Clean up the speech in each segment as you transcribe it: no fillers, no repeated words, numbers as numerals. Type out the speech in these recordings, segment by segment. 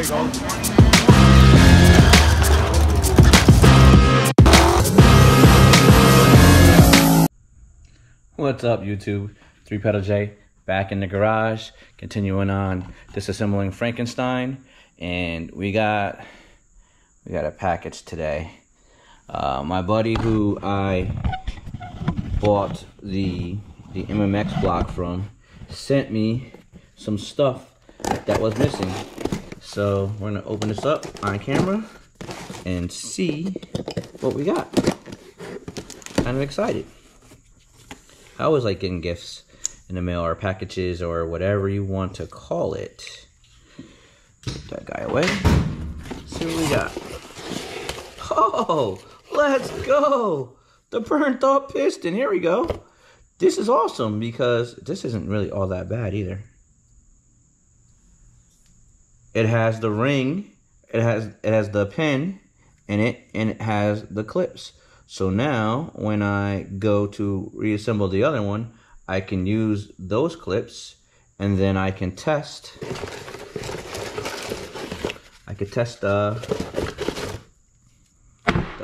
he goes. What's up, YouTube? 3Pedal J back in the garage, continuing on disassembling Frankenstein, and we got a package today. My buddy who I bought the MMX block from sent me some stuff that was missing. So we're gonna open this up on camera and see what we got. Kind of excited. I always like getting gifts in the mail, or packages, or whatever you want to call it. Put that guy away. See what we got. Oh, let's go! The burnt up piston. Here we go. This is awesome because this isn't really all that bad either. It has the ring, it has the pin in it, and it has the clips. So now when I go to reassemble the other one, I can use those clips, and then I can test. I could test the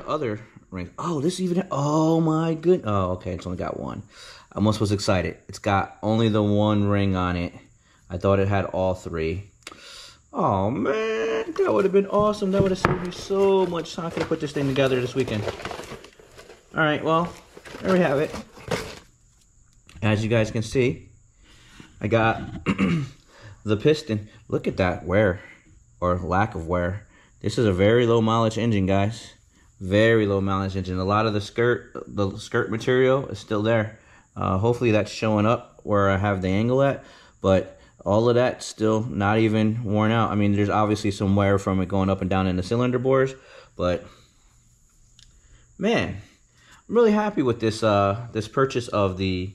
other ring. Oh, this even. Oh my goodness. Oh, okay. It's only got one. I almost was excited. It's got only the one ring on it. I thought it had all three. Oh man, that would have been awesome. That would have saved me so much time. I could have put this thing together this weekend. All right. Well, there we have it. As you guys can see, I got the piston. Look at that wear, or lack of wear. This is a very low mileage engine, guys. Very low mileage engine. A lot of the skirt material is still there. Hopefully that's showing up where I have the angle at, but all of that still not even worn out. I mean, there's obviously some wear from it going up and down in the cylinder bores, but man, I'm really happy with this this purchase of the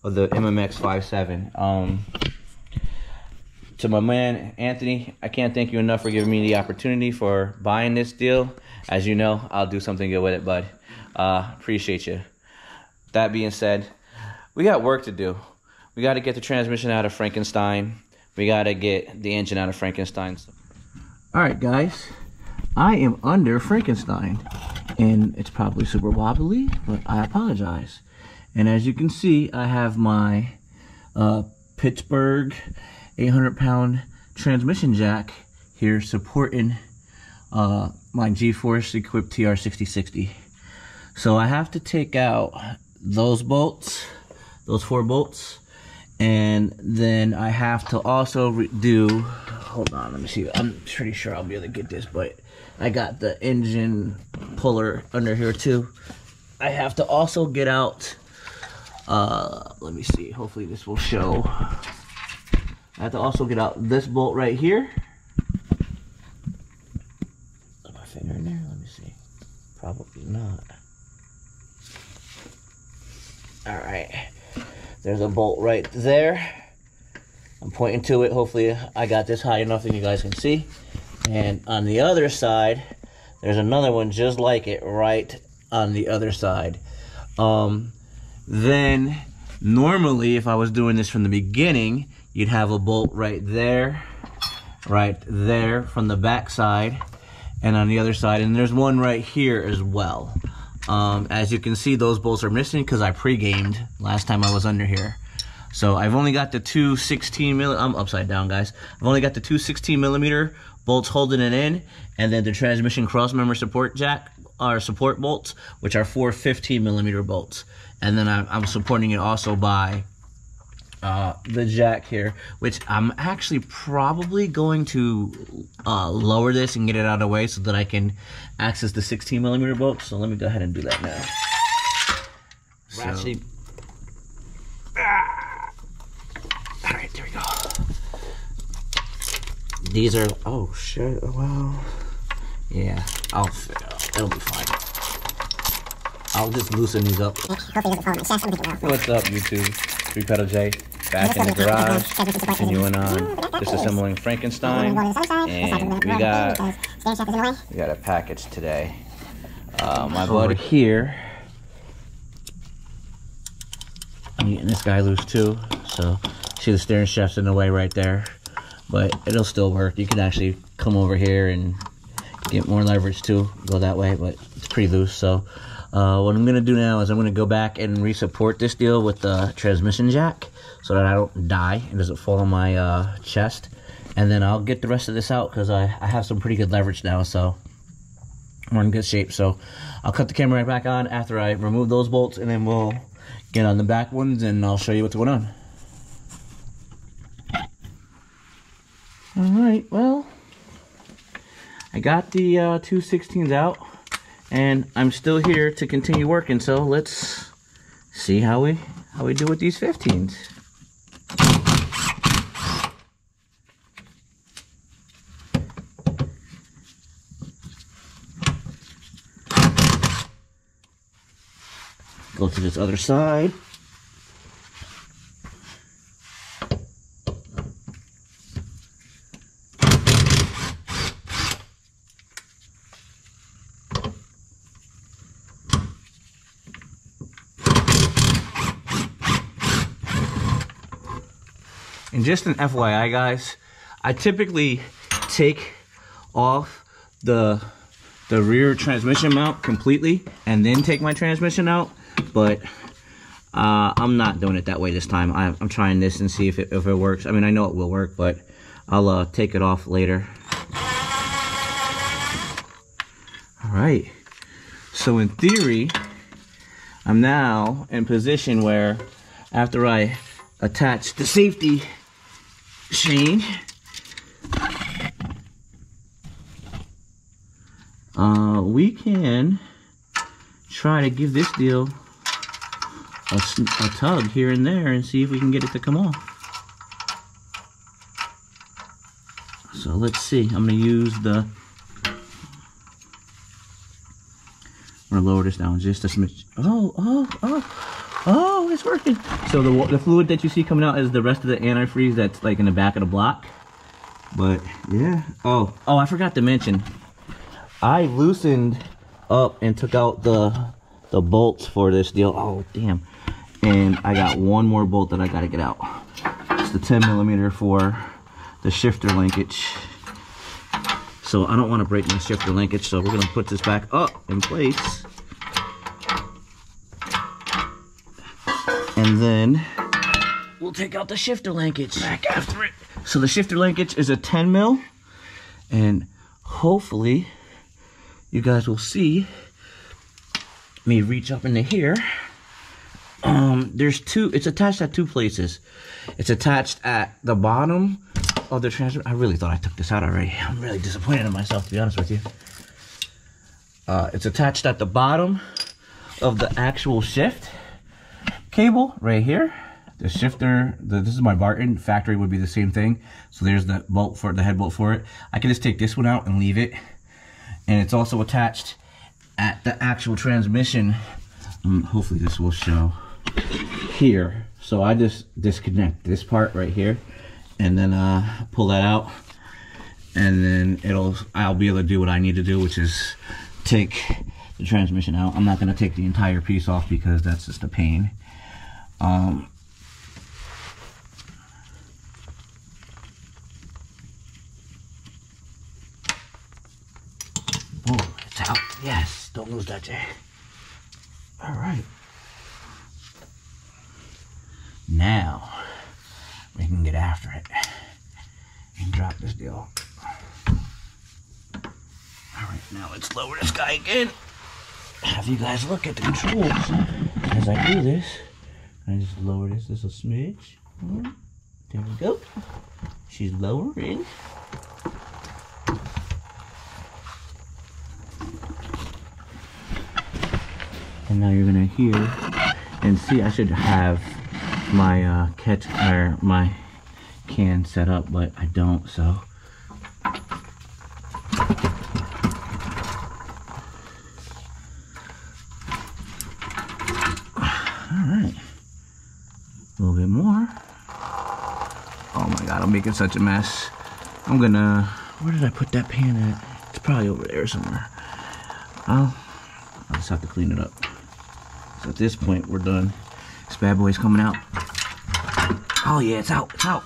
MMX 5.7. To my man Anthony, I can't thank you enough for giving me the opportunity for buying this deal. As you know, I'll do something good with it, bud. Appreciate you. That being said, we got work to do. We got to get the transmission out of Frankenstein. We got to get the engine out of Frankenstein. All right, guys. I am under Frankenstein, and it's probably super wobbly, but I apologize. And as you can see, I have my Pittsburgh 800-pound transmission jack here supporting my Gforce equipped TR6060. So I have to take out those bolts, those 4 bolts, and then I have to also do, hold on, let me see, I'm pretty sure I'll be able to get this, but I got the engine puller under here too. I have to also get out, let me see, hopefully this will show. I have to also get out this bolt right here. Put my finger in there, let me see. Probably not. Alright, there's a bolt right there. I'm pointing to it. Hopefully I got this high enough that you guys can see. And on the other side, there's another one just like it right on the other side. Then normally if I was doing this from the beginning, you'd have a bolt right there from the back side, and on the other side, and there's one right here as well. As you can see, those bolts are missing because I pre-gamed last time I was under here. So I've only got the two 16 mm, I'm upside down, guys. I've only got the two 16 mm bolts holding it in, and then the transmission cross-member support jack, or support bolts, which are 4 15 mm bolts. And then I'm supporting it also by the jack here, which I'm actually probably going to lower this and get it out of the way so that I can access the 16 mm bolts. So let me go ahead and do that now. Ratchet. All right, there we go. These are, oh shit, well, yeah, it'll be fine. I'll just loosen these up. What's up, YouTube? 3Pedal J back in the garage, continuing on disassembling Frankenstein, and we got a package today. My buddy here, I'm getting this guy loose too. So see the steering shaft's in the way right there. but it'll still work. You can actually come over here and get more leverage too, go that way, but it's pretty loose. So what I'm gonna do now is I'm gonna go back and re-support this deal with the transmission jack so that I don't die and doesn't fall on my chest. And then I'll get the rest of this out because I have some pretty good leverage now, so we're in good shape. So I'll cut the camera right back on after I remove those bolts, and then we'll get on the back ones and I'll show you what's going on. Alright, well, I got the 216s out and I'm still here to continue working, so let's see how we do with these 15s. Go to this other side. And just an FYI, guys, I typically take off the rear transmission mount completely and then take my transmission out, but I'm not doing it that way this time. I'm trying this and see if it works. I mean, I know it will work, but I'll take it off later. All right. So in theory, I'm now in position where after I attach the safety chain, we can try to give this deal a tug here and there and see if we can get it to come off. So let's see. I'm going to use I'm going to lower this down just a smidge. Oh, it's working. So the fluid that you see coming out is the rest of the antifreeze that's like in the back of the block. But yeah. Oh, I forgot to mention, I loosened up and took out the bolts for this deal. Oh, damn. And I got one more bolt that I got to get out. It's the 10mm for the shifter linkage. So I don't want to break my shifter linkage, so we're going to put this back up in place. And then we'll take out the shifter linkage back after it. So the shifter linkage is a 10mm, and hopefully you guys will see me reach up into here. There's it's attached at two places. It's attached at the bottom of the transmitter. I really thought I took this out already. I'm really disappointed in myself, to be honest with you. It's attached at the bottom of the actual shift cable right here. The shifter, this is my Barton. Factory would be the same thing. So there's the bolt for it, the head bolt for it. I can just take this one out and leave it. And it's also attached at the actual transmission. Hopefully this will show here. So I just disconnect this part right here and then pull that out, and then I'll be able to do what I need to do, which is take the transmission out. I'm not going to take the entire piece off because that's just a pain. Oh, it's out. Yes, don't lose that, Jay. All right. Now we can get after it and drop this deal. All right, now let's lower this guy again. Have you guys look at the controls as I do this. I just lower this just a smidge. There we go. She's lowering. And now you're gonna hear and see. I should have my my can set up, but I don't. So alright. A little bit more. Oh my god, I'm making such a mess. I'm gonna, where did I put that pan at? It's probably over there somewhere. I'll just have to clean it up. So at this point, we're done. This bad boy's coming out. Oh yeah, it's out, it's out.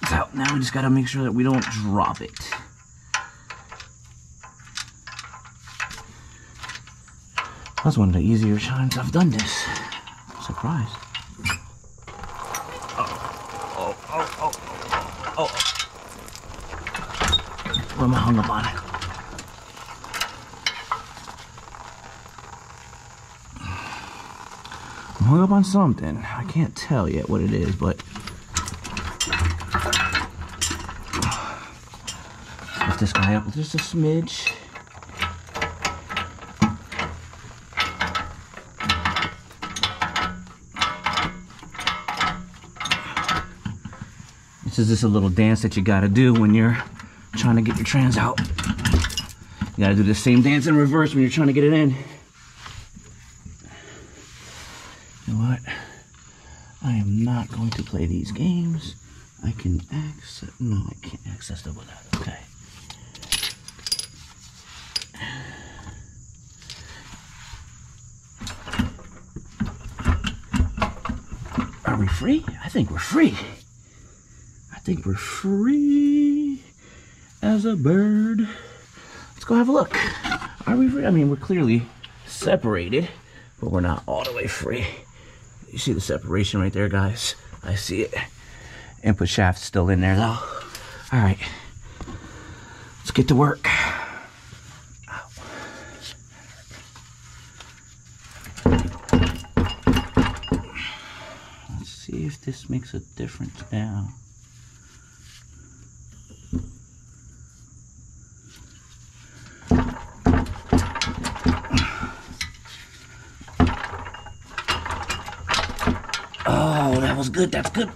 It's out. Now we just gotta make sure that we don't drop it. That's one of the easier times I've done this. I'm surprised. Oh. What am I hung up on? I'm hung up on something. I can't tell yet what it is, but lift this guy up just a smidge. This is just a little dance that you gotta do when you're trying to get your trans out. You gotta do the same dance in reverse when you're trying to get it in. You know what? I am not going to play these games. I can access, no, I can't access them without, okay. Are we free? I think we're free. I think we're free as a bird. Let's go have a look. Are we free? I mean, we're clearly separated, but we're not all the way free. You see the separation right there, guys? I see it. Input shaft's still in there, though. All right, let's get to work. Ow. Let's see if this makes a difference now. Oh, that was good. That's good.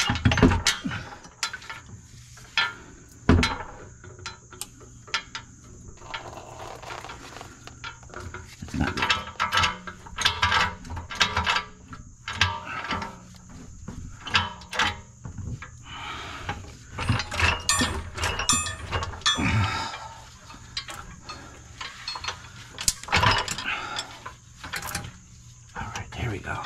That's not good. All right, there we go.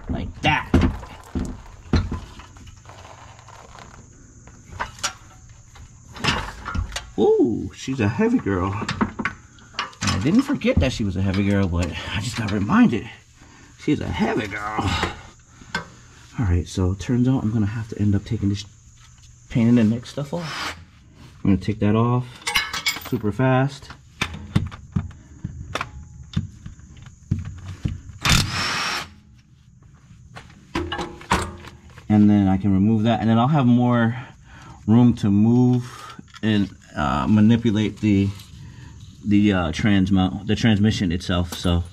Like that. Ooh, she's a heavy girl. I didn't forget that she was a heavy girl, but I just got reminded. She's a heavy girl. Alright, so it turns out I'm going to have to end up taking this pain in the neck stuff off. I'm going to take that off super fast. And then I can remove that, and then I'll have more room to move and manipulate the transmission itself. So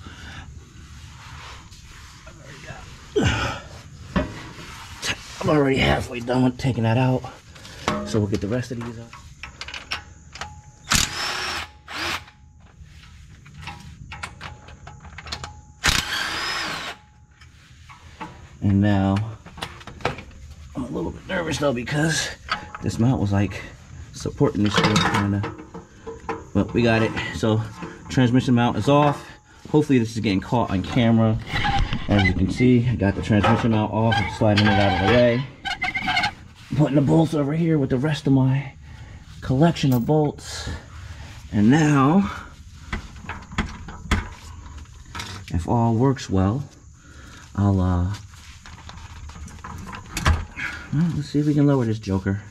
I'm already halfway done with taking that out. So we'll get the rest of these out. And now I'm a little bit nervous though, because this mount was like supporting this thing kinda. But we got it. So transmission mount is off. Hopefully this is getting caught on camera. As you can see, I got the transmission mount off. I'm sliding it out of the way. Putting the bolts over here with the rest of my collection of bolts. And now, if all works well, I'll well, let's see if we can lower this joker.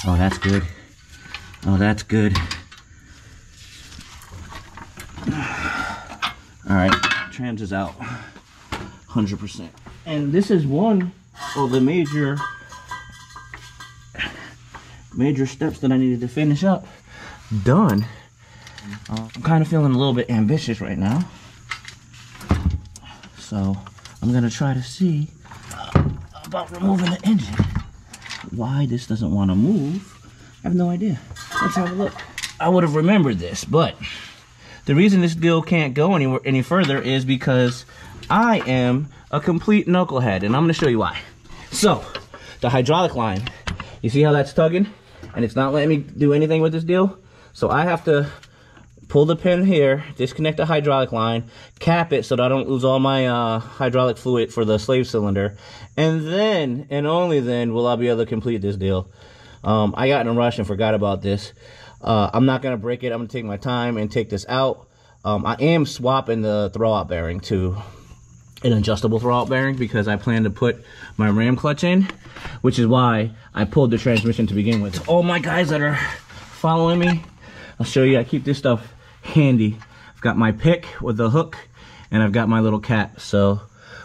Oh, that's good. Oh, that's good. Alright, trans is out 100%. And this is one of the major steps that I needed to finish up. Done. I'm kind of feeling a little bit ambitious right now. So I'm going to try to see about removing the engine. Why this doesn't want to move, I have no idea. Let's have a look. I would have remembered this, but the reason this deal can't go any further is because I am a complete knucklehead, and I'm going to show you why. So, the hydraulic line, you see how that's tugging? And it's not letting me do anything with this deal? So I have to pull the pin here, disconnect the hydraulic line, cap it so that I don't lose all my hydraulic fluid for the slave cylinder, and then, and only then, will I be able to complete this deal. I got in a rush and forgot about this. I'm not going to break it. I'm going to take my time and take this out. I am swapping the throwout bearing to an adjustable throwout bearing because I plan to put my ram clutch in, which is why I pulled the transmission to begin with. All my guys that are following me, I'll show you. I keep this stuff handy. I've got my pick with the hook, and I've got my little cap. So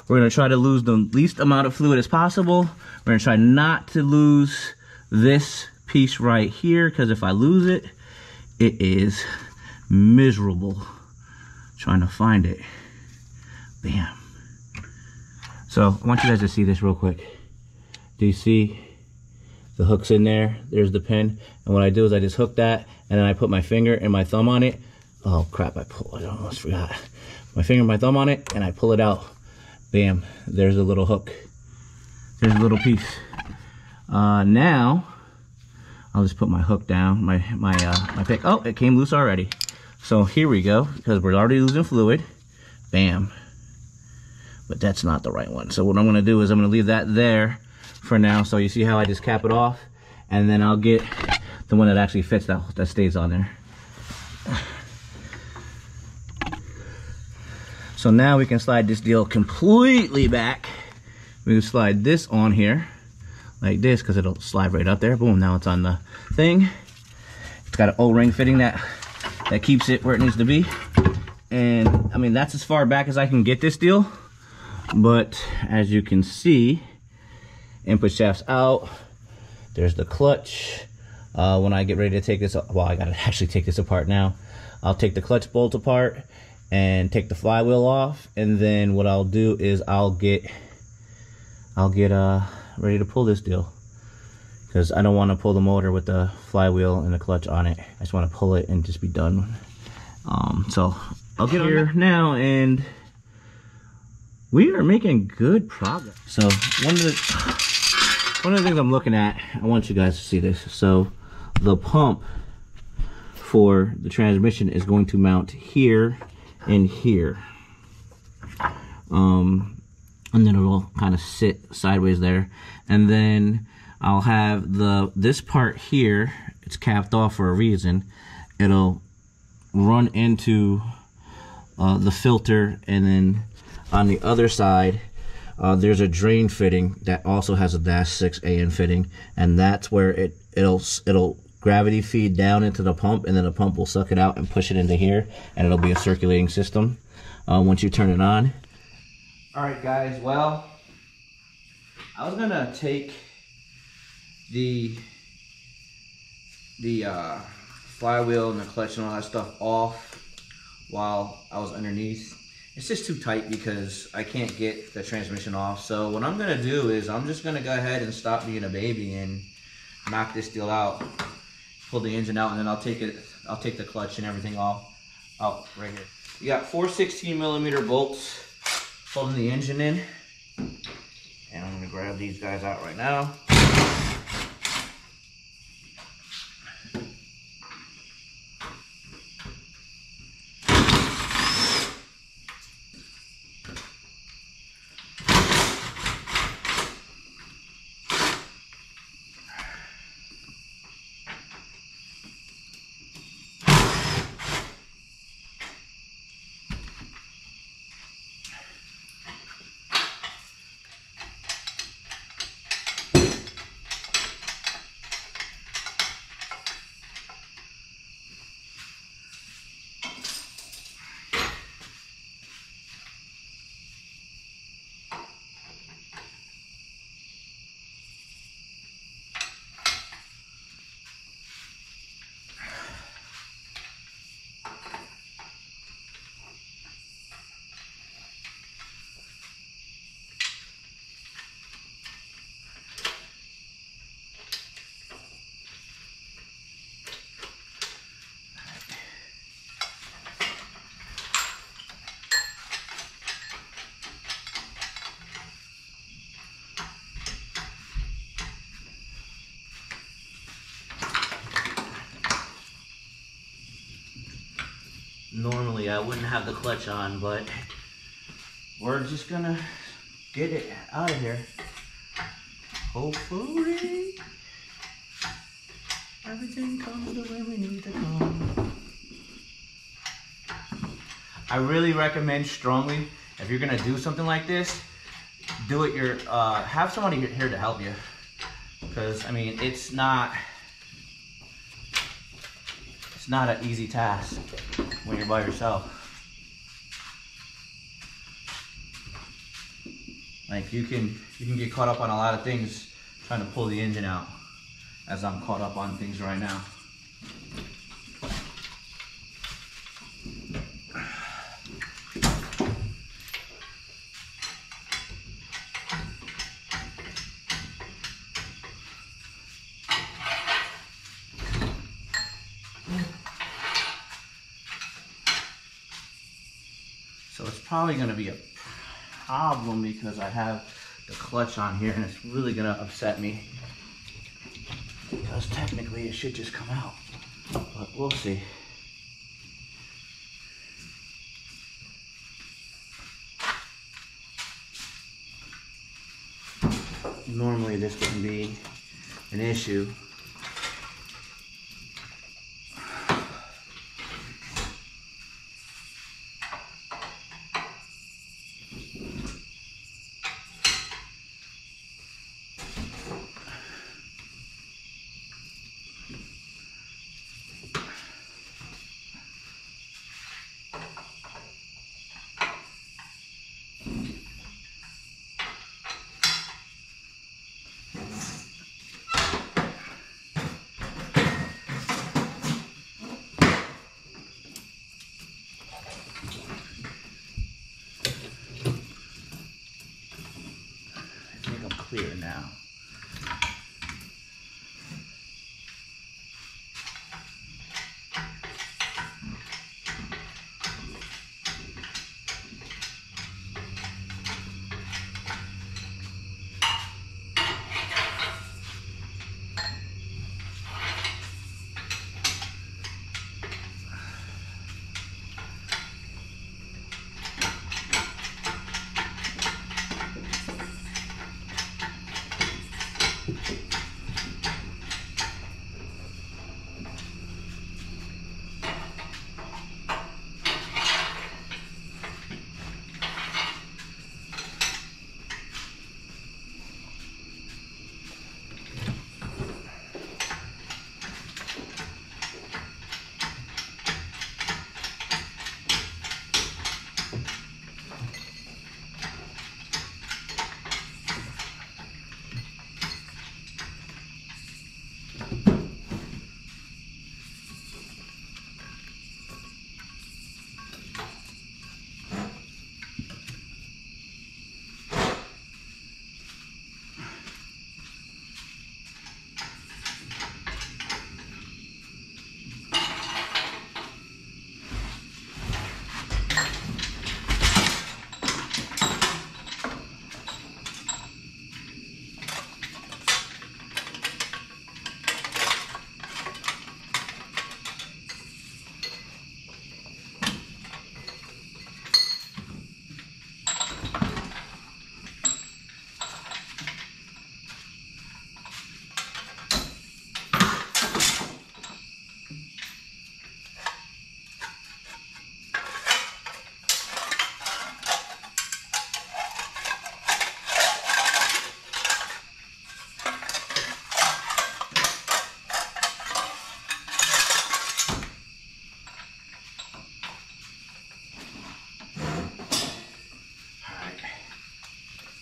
we're going to try to lose the least amount of fluid as possible. We're going to try not to lose this piece right here, because if I lose it, it is miserable trying to find it. Bam. So I want you guys to see this real quick. Do you see the hook's in there? There's the pin, and what I do is I just hook that, and then I put my finger and my thumb on it. Oh crap, I almost forgot. My finger and my thumb on it, and I pull it out. Bam, there's a little hook. There's a little piece. Now I'll just put my hook down, my pick. Oh, it came loose already. So here we go, because we're already losing fluid. Bam. But that's not the right one. So what I'm going to do is I'm going to leave that there for now. So you see how I just cap it off, and then I'll get the one that actually fits, that stays on there. So now we can slide this deal completely back. We can slide this on here like this, because it'll slide right up there. Boom, now it's on the thing. It's got an O-ring fitting that keeps it where it needs to be. And I mean, that's as far back as I can get this deal. But as you can see, input shaft's out. There's the clutch. When I get ready to take this, well, I gotta actually take this apart now. I'll take the clutch bolt apart and take the flywheel off, and then what I'll do is I'll get ready to pull this deal, because I don't want to pull the motor with the flywheel and the clutch on it. I just want to pull it and just be done. So I'll get here now, and we are making good progress. So one of the things I'm looking at, I want you guys to see this. So the pump for the transmission is going to mount here and here, and then it'll kind of sit sideways there, and then I'll have this part here, it's capped off for a reason. It'll run into the filter, and then on the other side there's a drain fitting that also has a -6 AN fitting, and that's where it'll gravity feed down into the pump, and then the pump will suck it out and push it into here, and it'll be a circulating system once you turn it on. Alright guys, well, I was gonna take the flywheel and the clutch and all that stuff off while I was underneath. It's just too tight because I can't get the transmission off. So what I'm gonna do is I'm just gonna go ahead and stop being a baby and knock this deal out, pull the engine out, and then I'll take the clutch and everything off out right here. You got 4 16mm bolts holding the engine in, and I'm gonna grab these guys out right now. Normally I wouldn't have the clutch on, but we're just gonna get it out of here. Hopefully everything comes the way we need to come. I really recommend strongly, if you're gonna do something like this, do it have somebody here to help you. Because I mean, it's not an easy task when you're by yourself. Like you can get caught up on a lot of things trying to pull the engine out, as I'm caught up on things right now. So it's probably going to be a problem because I have the clutch on here and it's really going to upset me. Because technically it should just come out, but we'll see. Normally this wouldn't be an issue. Clear now.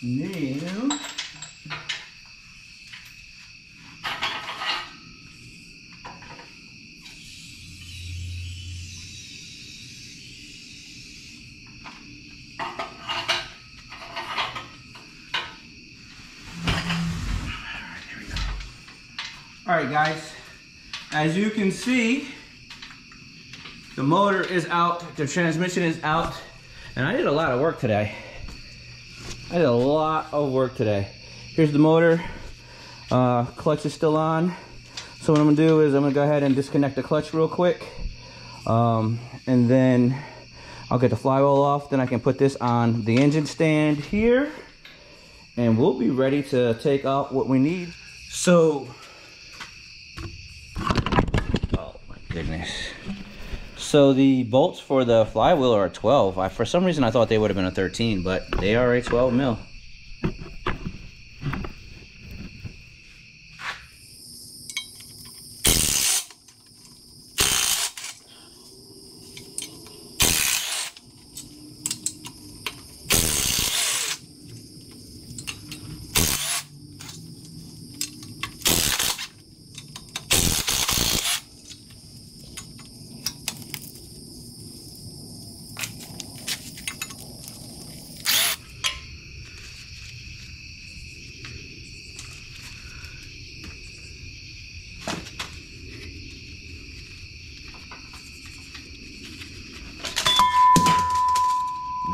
Now, all right, guys, as you can see, the motor is out, the transmission is out, and I did a lot of work today. Here's the motor, clutch is still on. So what I'm gonna do is I'm gonna go ahead and disconnect the clutch real quick. And then I'll get the flywheel off. Then I can put this on the engine stand here, and we'll be ready to take out what we need. So, oh my goodness. So the bolts for the flywheel are 12. For some reason I thought they would have been a 13, but they are a 12 mil.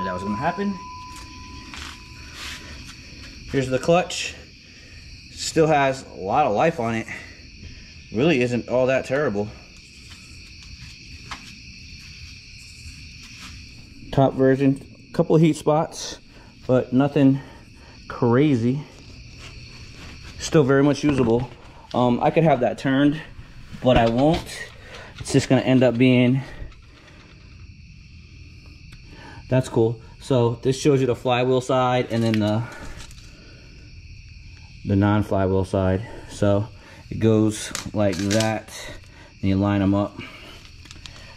That was gonna happen. Here's the clutch. Still has a lot of life on it. Really isn't all that terrible. Top version, a couple of heat spots, but nothing crazy. Still very much usable. I could have that turned, but I won't. It's just gonna end up being, that's cool. So this shows you the flywheel side and then the non-flywheel side. So it goes like that, and you line them up.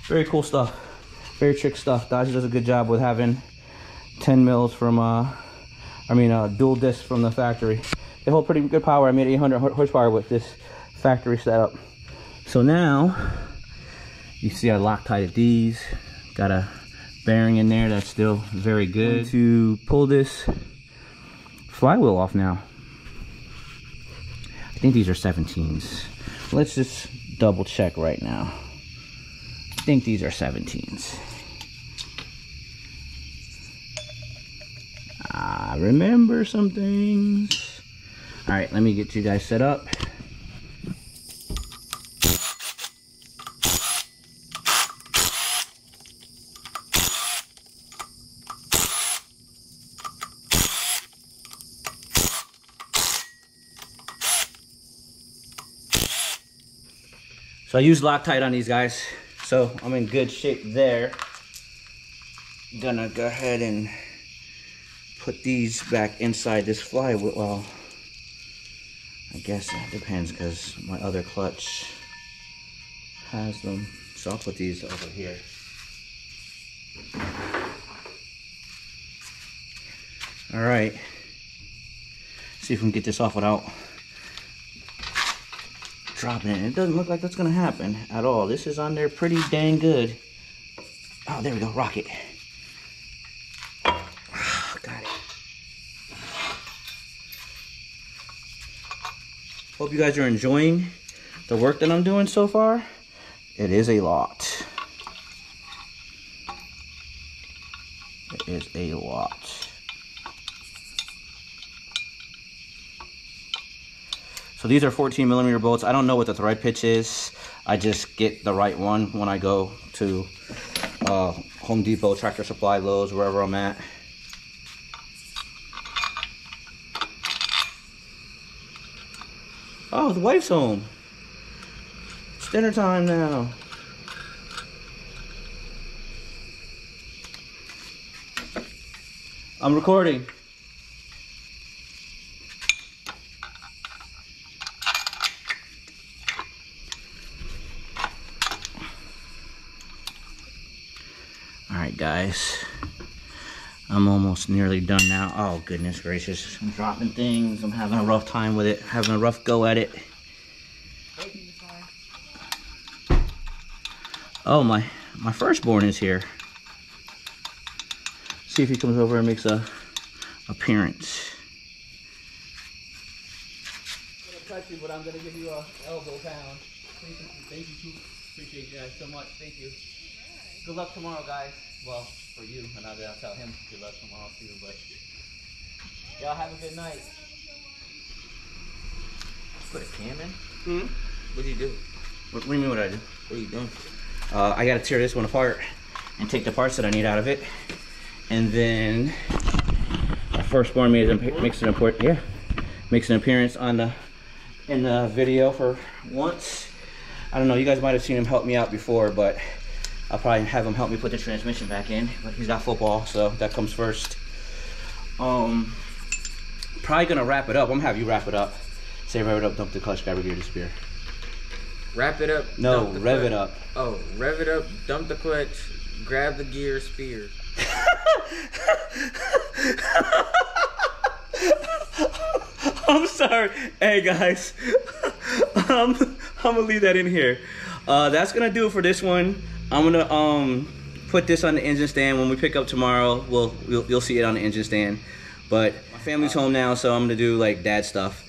Very cool stuff. Very trick stuff. Dodge does a good job with having 10 mils from, dual discs from the factory. They hold pretty good power. I made 800 horsepower with this factory setup. So now, you see I Loctited these. Got a bearing in there that's still very good. To pull this flywheel off now. I think these are 17s. Let's just double check right now. I think these are 17s. I remember some things. All right, let me get you guys set up. So I used Loctite on these guys, so I'm in good shape there. Gonna go ahead and put these back inside this flywheel. Well, I guess it depends because my other clutch has them. So I'll put these over here. All right, see if we can get this off without dropping it. It doesn't look like that's gonna happen at all. This is on there pretty dang good. Oh, there we go, rocket. Oh, got it. Hope you guys are enjoying the work that I'm doing so far. It is a lot. It is a lot. So these are 14mm bolts. I don't know what the thread pitch is. I just get the right one when I go to Home Depot, Tractor Supply, Lowe's, wherever I'm at. Oh, the wife's home. It's dinner time now. I'm recording. Alright guys, I'm almost nearly done now. Oh goodness gracious, I'm dropping things, I'm having a rough time with it, having a rough go at it. Oh, my firstborn is here. See if he comes over and makes a appearance. I'm gonna touch you, but I'm gonna give you a elbow pound. Thank you, appreciate you guys so much, thank you. Good luck tomorrow, guys. Well, for you, and I'll tell him good luck tomorrow too, but y'all have a good night. Put a cam in? Hmm? What do you do? What do you mean what I do? What are you doing? I gotta tear this one apart and take the parts that I need out of it. And then our firstborn makes an appearance on in the video for once. I don't know, you guys might have seen him help me out before, but I'll probably have him help me put the transmission back in. But he's got football, so that comes first. Probably gonna wrap it up. I'm gonna have you wrap it up. Say rev it up, dump the clutch, grab a gear, disappear. Wrap it up. No, rev it up. Oh, rev it up, dump the clutch, grab the gear, spear. I'm sorry. Hey guys, I'm gonna leave that in here. That's gonna do it for this one. I'm gonna put this on the engine stand. When we pick up tomorrow, you'll see it on the engine stand. But my family's home now, so I'm gonna do like dad stuff.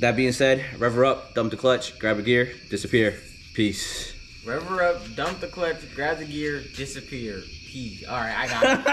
That being said, rev her up, dump the clutch, grab a gear, disappear. Peace. Rev her up, dump the clutch, grab the gear, disappear. Peace. All right, I got it.